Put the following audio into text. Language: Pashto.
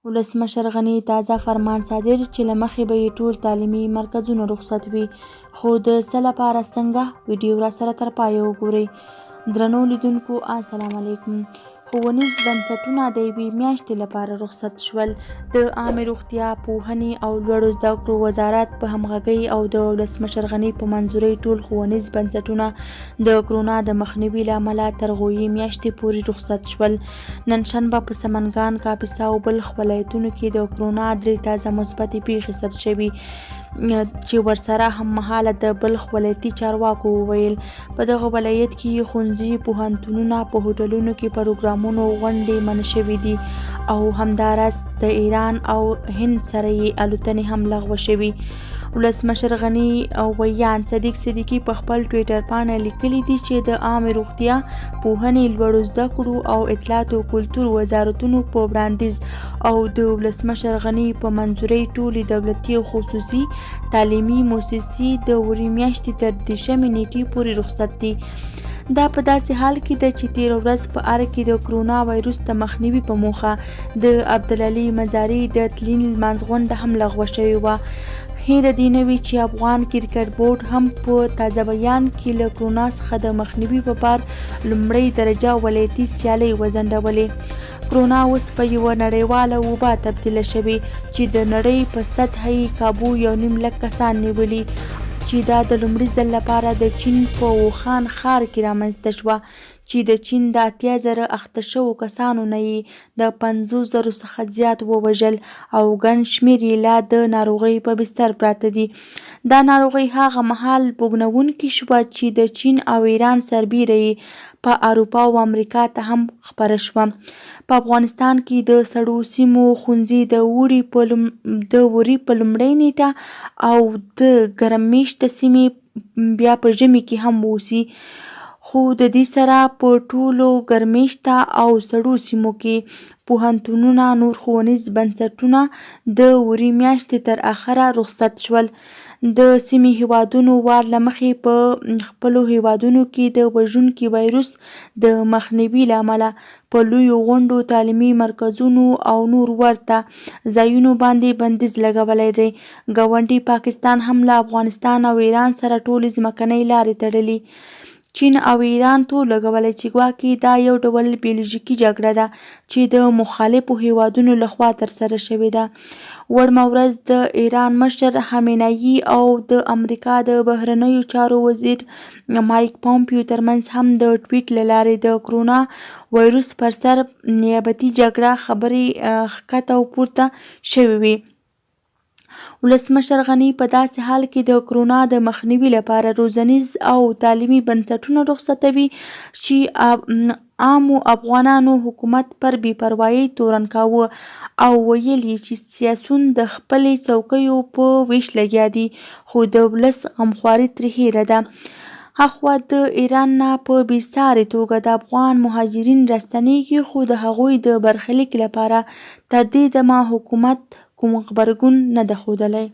ولسمشر غني تازه فرمان صادر چې له مخې به یې ټول تعلیمي مرکزونه رخصت وي، خو د څه لپاره څنګه ویډیو را سره تر پایه وګورئ. درنو لیدونکو السلام علیکم. ښوونیز بنسټونه د یوې میاشتې لپاره رخصت شول. د عامې روغتیا، پوهنې او لوړو زده کړو وزارت په همغږۍ او د ولسمشر غني په منظورۍ ټول ښوونیز بنسټونه د کرونا د مخنیوي له امله تر غویي میاشتې پورې رخصت شول. نن شنبه په سمنګان، کاپیسا او بلخ ولایتونو کې د کرونا 3 تازه مثبتې پیښې ثبت شوي چې ورسره هممهاله د بلخ ولایتي چارواکو وویل په دغه ولایت کې ښوونځي، پوهنتونونه، په هوټلونو کې پروګرامونو غونډې منع شوي دي او همداراز د ایران او هند سره یې الوتنې هم لغوه شوي. ولسمشر غني ویان صدیق صدیقي په خپل ټویټر باندې لیکلي دي چې د عامې روغتیا، پوهنې، لوړو زده کړو او اطلاعات او کلتور وزارتونو په وړاندیز او د ولسمشر غني په منظورۍ ټولې دولتي او خصوصي تعلیمي مؤسسې د وري میاشتې تر 10 نیټې پورې رخصت دي. دا په داسې حال کې ده چې تېره ورځ په اره کې د کرونا وایروس د مخنیوي په موخه د عبدالعلي مزاري د تلین لمانځغونډه هم لغوه شوې وه. هیره دې نه وي چې افغان کرکټ بورډ هم په تازه بیان کې له کرونا څخه د مخنیوي په پار لومړۍ درجه ولایتي سیالۍ وځنډولې. کرونا اوس په یوه نړیواله وبا تبدیله شوې چې د نړۍ په سطحه یې کابو 1.5 لک کسان نیولي، چې دا د لومړي ځل لپاره د چین په ووخان ښار کې رامنځته شوه، چې د چین د 80,000 اخته شوو کسانو نه یې د 50,000 څخه زیات ووژل او ګڼ شمېر یې لا د ناروغۍ په بستر پراته دي. دا ناروغۍ هغه مهال بوږنوونکې شوه چې د چین او ایران سربیره یې په اروپا او امریکا ته هم خپره شوه. په افغانستان کې د سړو سیمو ښوونځي د وري په لومړۍ نیټه او د ګرم میشته سیمې بیا په ژمي کې هم اوسي، خو د دې سره په ټولو ګرمیشته او سړو سیمو کې پوهنتونونه، نور ښوونیز بنسټونه د وري میاشتې تر اخره رخصت شول. د سیمې هیوادونو وار له مخې په خپلو هیوادونو کې د وژونکي وایروس د مخنیوي له امله په لویو غونډو، تعلیمي مرکزونو او نور ورته ځایونو باندې بندیز لګولی دی. ګاونډي پاکستان هم له افغانستان او ایران سره ټولې ځمکنۍ لارې تړلي. چین او ایران تور لګولی چې ګواکې دا یو ډول بیولوژیکي جګړه ده چې د مخالفو هیوادونو لخوا ترسره شوې ده. وړمه ورځ د ایران مشر خامنه‌ای او د امریکا د بهرنیو چارو وزیر مایک پومپیو ترمنځ هم د ټویټ له لارې د کرونا وایروس پر سر نیابتي جګړه خبرې ښکته او پورته شوې وې. ولسمشر غني په داسې حال کې د کرونا د مخنیوي لپاره روزنیز او تعلیمي بنسټونه رخصتوي چې عامو افغانانو حکومت پر بې پروایۍ تورن کاوه او ویل یې چې سیاسیون د خپلې څوکیو په ویش لګیا دي، خو د ولس غمخواري ترې هېره ده. هاخوا د ایران نه په بې ساري توګه د افغان مهاجرین راستنیږي، خو د هغوی د برخلیک لپاره تر دې دمه حکومت کوم غبرګون نه ده ښودلی.